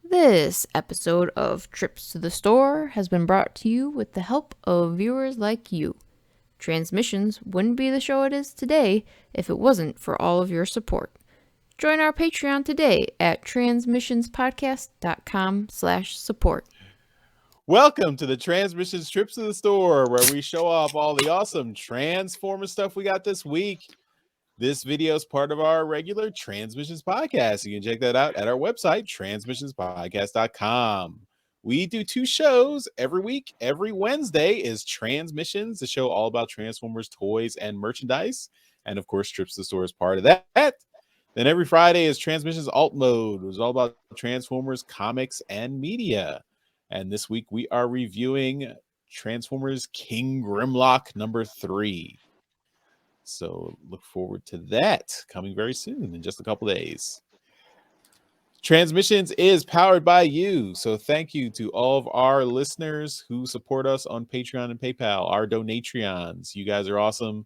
This episode of Trips to the Store has been brought to you with the help of viewers like you. Transmissions wouldn't be the show it is today if it wasn't for all of your support. Join our Patreon today at transmissionspodcast.com/support. Welcome to the Transmissions Trips to the Store, where we show off all the awesome Transformer stuff we got this week. This video is part of our regular Transmissions podcast. You can check that out at our website, transmissionspodcast.com. We do 2 shows every week. Every Wednesday is Transmissions, the show all about Transformers toys and merchandise. And of course, Trips to the Store is part of that. Then every Friday is Transmissions Alt Mode, which is all about Transformers, comics, and media. And this week we are reviewing Transformers King Grimlock number 3. So look forward to that coming very soon in just a couple days. Transmissions is powered by you. So thank you to all of our listeners who support us on Patreon and PayPal, our Donatreons. You guys are awesome.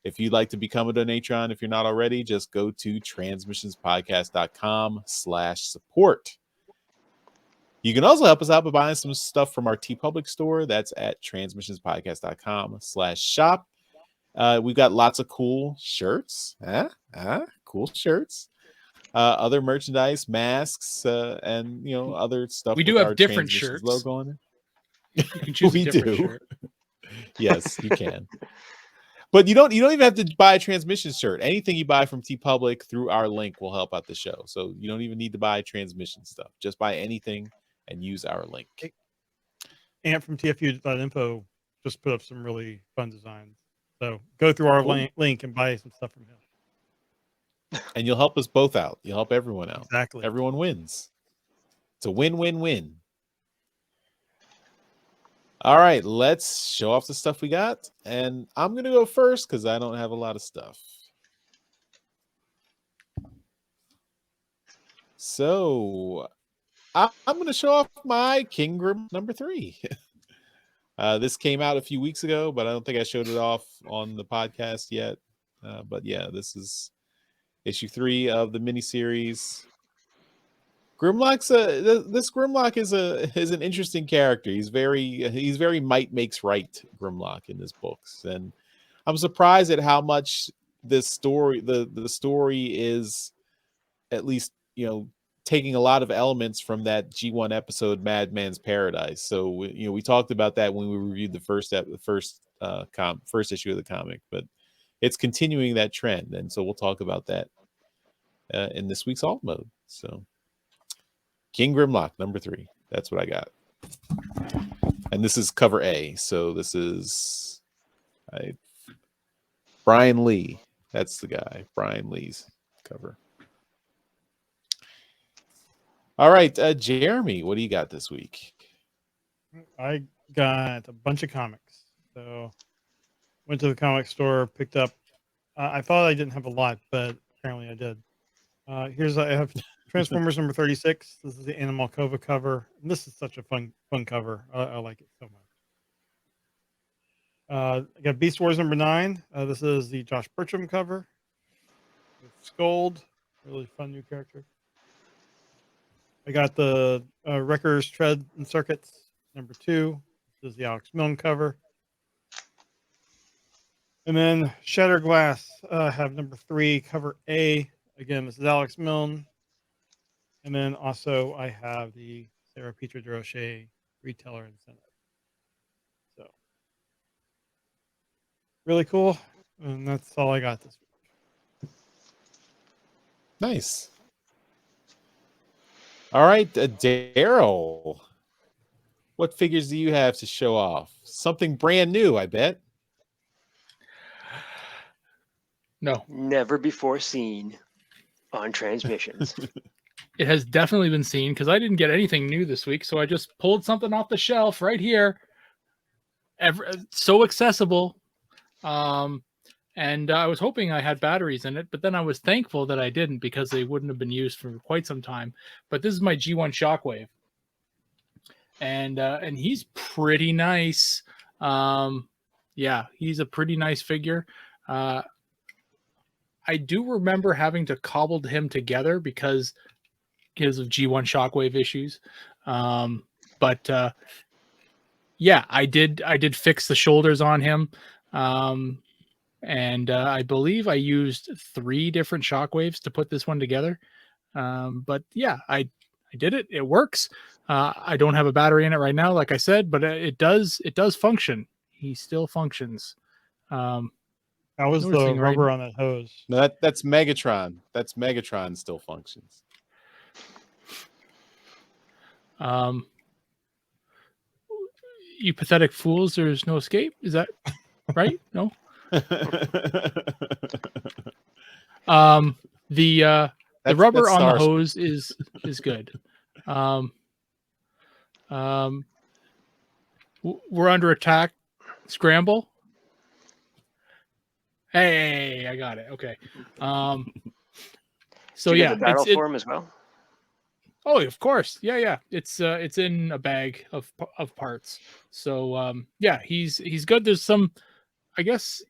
If you'd like to become a Donatron, if you're not already, just go to transmissionspodcast.com/support. You can also help us out by buying some stuff from our TeePublic store. That's at transmissionspodcast.com/shop. We've got lots of cool shirts. Cool shirts. Other merchandise, masks, and other stuff. We do have different shirts. Logo on it. You can choose a different shirt. Yes, you can. But you don't even have to buy a Transmissions shirt. Anything you buy from TeePublic through our link will help out the show. So you don't even need to buy Transmission stuff. Just buy anything and use our link. Ant from TFU.info just put up some really fun designs. So go through our link and buy some stuff from him. And you'll help us both out. You'll help everyone out. Exactly. Everyone wins. It's a win-win-win. All right, let's show off the stuff we got. And I'm going to go first because I don't have a lot of stuff. So I'm going to show off my King Grim number 3. This came out a few weeks ago, but I don't think I showed it off on the podcast yet. But yeah, this is issue 3 of the miniseries. Grimlock's this Grimlock is an interesting character. He's very might makes right Grimlock in his books, and I'm surprised at how much this story the story is at least taking a lot of elements from that G1 episode Madman's Paradise. So we talked about that when we reviewed the first issue of the comic, but it's continuing that trend, and so we'll talk about that in this week's alt mode. So King Grimlock number 3, that's what I got, and this is cover A. So this is Brian Lee. That's the guy, Brian Lee's cover. All right, Jeremy, what do you got this week? I got a bunch of comics. So went to the comic store, picked up. I thought I didn't have a lot, but apparently I did. I have Transformers number 36. This is the Animal Cova cover. And this is such a fun cover. I like it so much. I got Beast Wars number 9. This is the Josh Bertram cover with Scold. Really fun new character. I got the Wreckers, Tread, and Circuits number 2. This is the Alex Milne cover. And then Shattered Glass, have number 3, cover A. Again, this is Alex Milne. And then also I have the Sarah Petra de Roche retailer incentive. So really cool. And that's all I got this week. Nice. All right, Darryl, what figures do you have to show off? Something brand new, I bet. No. Never before seen on Transmissions. It has definitely been seen because I didn't get anything new this week. So I just pulled something off the shelf right here. So accessible. And I was hoping I had batteries in it, but then I was thankful that I didn't because they wouldn't have been used for quite some time. But this is my G1 Shockwave. And he's pretty nice. Yeah, he's a pretty nice figure. I do remember having to cobble him together because because of G1 shockwave issues. But yeah, I did fix the shoulders on him. And I believe I used 3 different shockwaves to put this one together. But yeah, I did it. It works. I don't have a battery in it right now, like I said, but it does function. He still functions. How was the Noticing right- rubber on that hose? No, that's Megatron. That's Megatron still functions. You pathetic fools, there's no escape. Is that right? No. The rubber on the hose is good. We're under attack. Scramble. Hey, I got it. Okay. So Did you yeah, get the barrel for him as well? Oh, of course. Yeah. It's in a bag of parts. So yeah, he's good. There's some, I guess,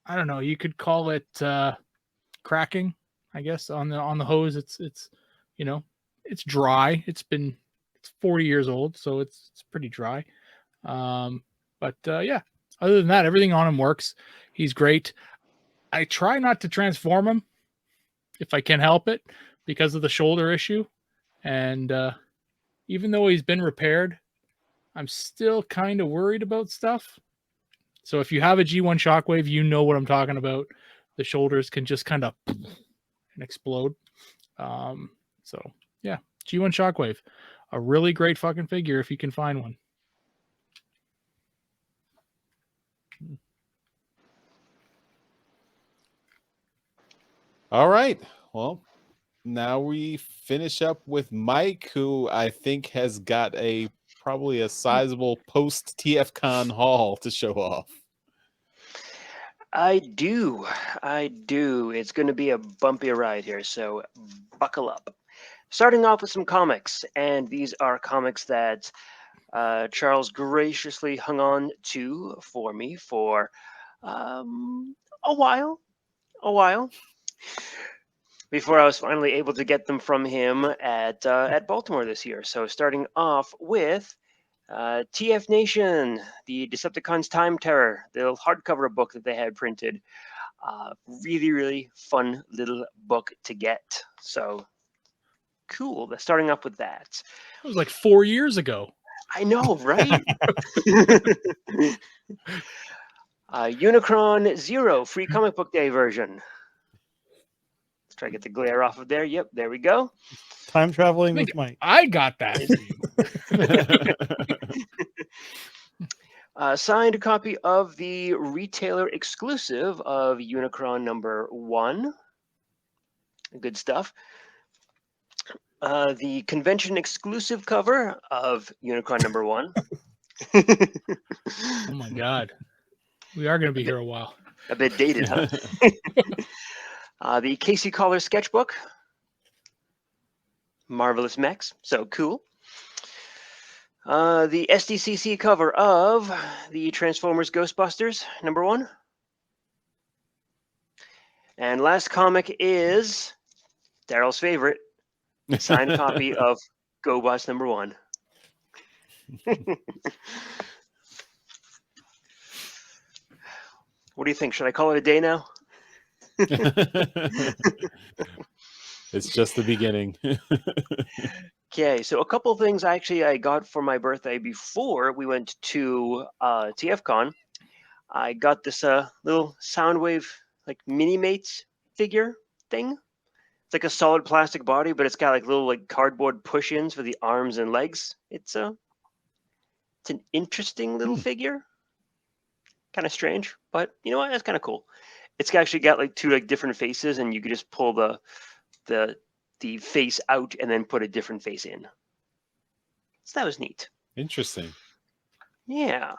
I don't know, you could call it cracking, I guess, on the hose. It's you know, it's dry. It's 40 years old, so it's pretty dry. But yeah, other than that, everything on him works. He's great. I try not to transform him if I can help it because of the shoulder issue. And even though he's been repaired, I'm still kind of worried about stuff. So if you have a G1 shockwave, you know what I'm talking about. The shoulders can just kind of and explode. So yeah, G1 shockwave, a really great fucking figure if you can find one. All right. Well, now we finish up with Mike, who I think has got probably a sizable post TFcon haul to show off. I do. It's going to be a bumpy ride here, so buckle up. Starting off with some comics, and these are comics that Charles graciously hung on to for me for a while before I was finally able to get them from him at Baltimore this year. So starting off with TF Nation, the Decepticons Time Terror, the little hardcover book that they had printed. Really, really fun little book to get. So cool. They're starting off with that. It was like 4 years ago. I know, right? Unicron Zero, free comic book day version. Let's try to get the glare off of there. Yep, there we go. Time traveling with Mike. I got that. Signed copy of the retailer exclusive of Unicron #1. Good stuff. The convention exclusive cover of Unicron #1. Oh my god. We are going to be here a while. A bit dated, huh? The Casey Collar sketchbook. Marvelous Mechs, so cool. The SDCC cover of the Transformers Ghostbusters #1. And last comic is Darryl's favorite, signed copy of GoBots #1. What do you think? Should I call it a day now? It's just the beginning. Okay, so a couple things I got for my birthday before we went to TFcon. I got this little Soundwave like mini mates figure thing. It's like a solid plastic body, but it's got like little like cardboard push-ins for the arms and legs. It's an interesting little figure. Kind of strange, but you know what? That's kind of cool. It's actually got like 2 like different faces, and you could just pull the face out and then put a different face in. So that was neat. Interesting. Yeah.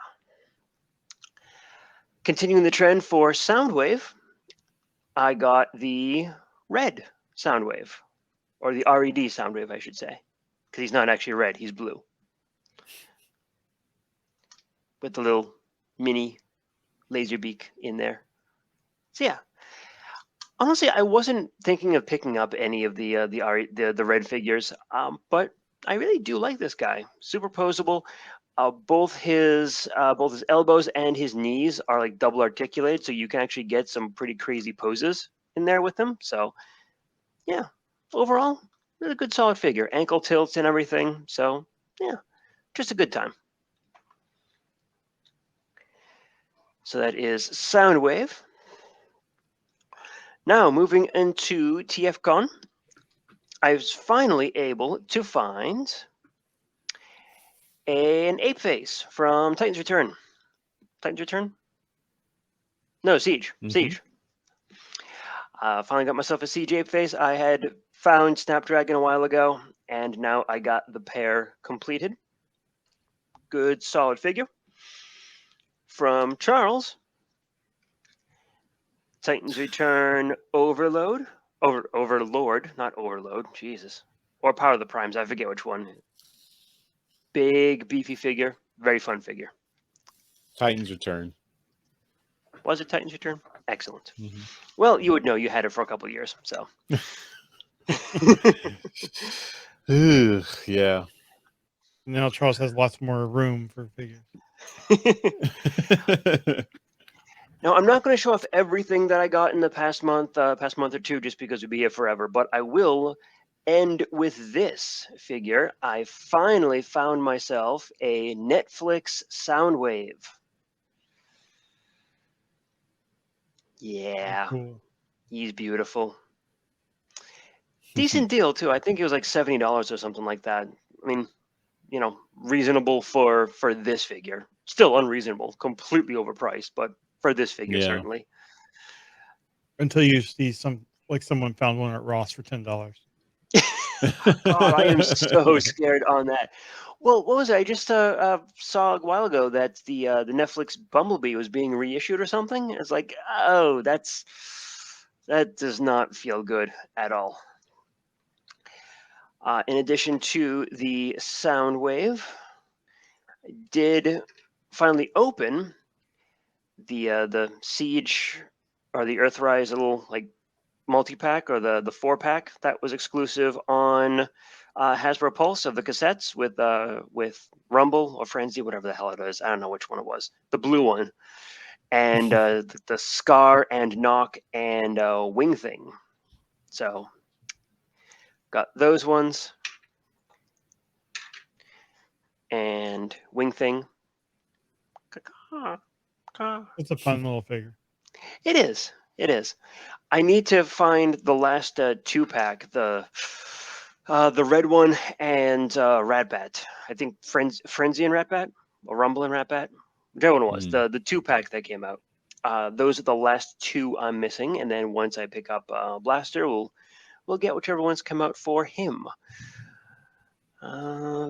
Continuing the trend for Soundwave, I got the red Soundwave, or the RED Soundwave, I should say, because he's not actually red, he's blue. With the little mini laser beak in there. So yeah, Honestly, I wasn't thinking of picking up any of the red figures, but I really do like this guy. Superposable. Both his elbows and his knees are like double articulated, so you can actually get some pretty crazy poses in there with him. So yeah, overall, really good solid figure. Ankle tilts and everything. So yeah, just a good time. So that is Soundwave. Now moving into TFcon, I was finally able to find an ape face from Titan's Return. Titan's Return? No, Siege. Mhm. Siege. Finally got myself a Siege ape face. I had found Snapdragon a while ago, and now I got the pair completed. Good, solid figure. From Charles, Titan's Return Overload. Overlord, not Overload. Jesus. Or Power of the Primes. I forget which one. Big, beefy figure. Very fun figure. Titans Return. Was it Titan's Return? Excellent. Mhm. Well, you would know. You had it for a couple of years, so. Ugh, yeah. Now Charles has lots more room for figures. Now, I'm not going to show off everything that I got in the past month or two, just because it'd be here forever. But I will end with this figure. I finally found myself a Netflix Soundwave. Yeah, Cool. he's beautiful. Decent deal too. I think it was like $70 or something like that. I mean, you know, reasonable for this figure. Still unreasonable, completely overpriced, but for this figure Yeah. certainly. Until you see someone found one at Ross for $10. God, I am so scared on that. Well, what was it? I just saw a while ago that the Netflix Bumblebee was being reissued or something. It's like, oh, that does not feel good at all. In addition to the Soundwave, I did finally open the Siege or the Earthrise little like multi-pack or the 4-pack that was exclusive on Hasbro Pulse of the cassettes with Rumble or Frenzy, whatever the hell it is. I don't know which one it was. The blue one. And the Scar and Knock and Wing Thing. So got those ones. And Wing Thing. It's a fun little figure. It is. It is. I need to find the last 2-pack, the red one and Ratbat. I think Frenzy and Ratbat, or Rumble and Ratbat, whichever one it was. The 2-pack that came out. Those are the last 2 I'm missing, and then once I pick up Blaster, we'll get whichever ones come out for him.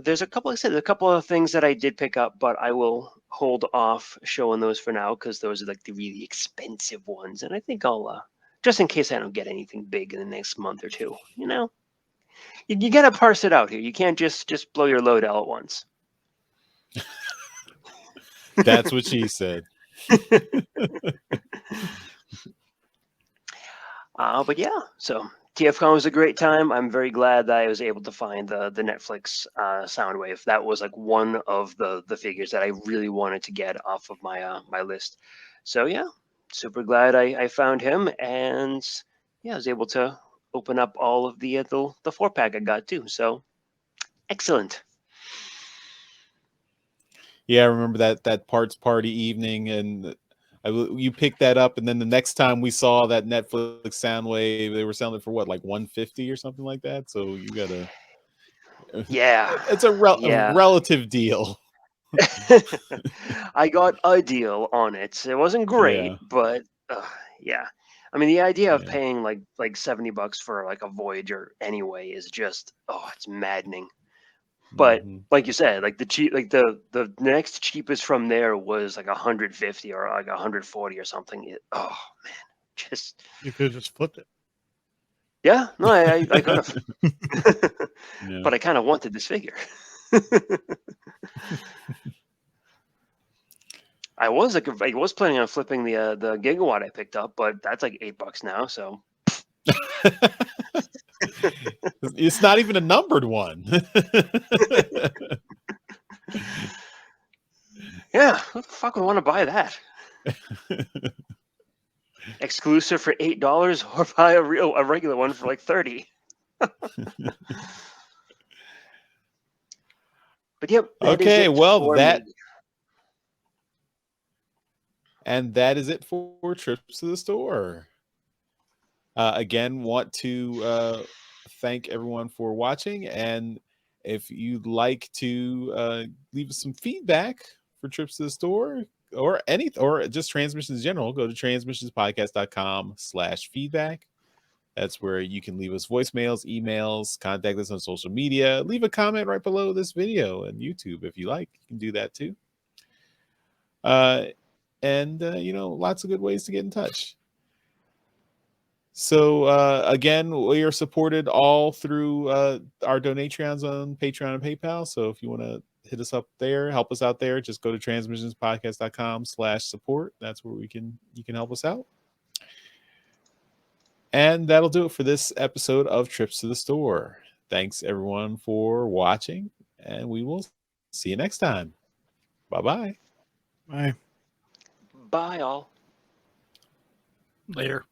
There's a couple. I said a couple of things that I did pick up, but I will hold off showing those for now because those are like the really expensive ones, and I think I'll just in case I don't get anything big in the next month or two. You know, you gotta parse it out here. You can't just blow your load all at once. That's what she said. But yeah, so TFcon was a great time. I'm very glad that I was able to find the Netflix Soundwave. That was like one of the figures that I really wanted to get off of my my list. So yeah, super glad I found him, and yeah, I was able to open up all of the 4-pack I got too. So excellent. Yeah, I remember that parts party evening, and you picked that up, and then the next time we saw that Netflix Soundwave, they were selling it for what, like $150 or something like that. So you gotta, Yeah, it's a relative deal. I got a deal on it. It wasn't great, Yeah. but yeah. I mean, the idea of Yeah. paying like $70 for like a Voyager anyway is just it's maddening. But like you said, like the next cheapest from there was like 150 or like 140 or something. Oh man, just You could have just flipped it. yeah. No, I could have, Yeah. but I kind of wanted this figure. I was planning on flipping the Gigawatt I picked up, but that's like $8 now. So It's not even a numbered one. Yeah, who the fuck would want to buy that? Exclusive for $8, or buy a regular one for like 30. But yep, that is Okay, it well, for that me. is it for trips to the store. Again, want to thank everyone for watching, and if you'd like to leave us some feedback for trips to the store or just transmissions in general, go to transmissionspodcast.com/feedback. That's where you can leave us voicemails, emails, contact us on social media, leave a comment right below this video on YouTube if you like. You can do that too. And lots of good ways to get in touch. So again, we are supported all through our Donatreons on Patreon and PayPal. So if you want to hit us up there, help us out there, just go to transmissionspodcast.com/support. That's where you can help us out. And that'll do it for this episode of Trips to the Store. Thanks everyone for watching, and we will see you next time. Bye-bye. Bye. Bye, all. Later.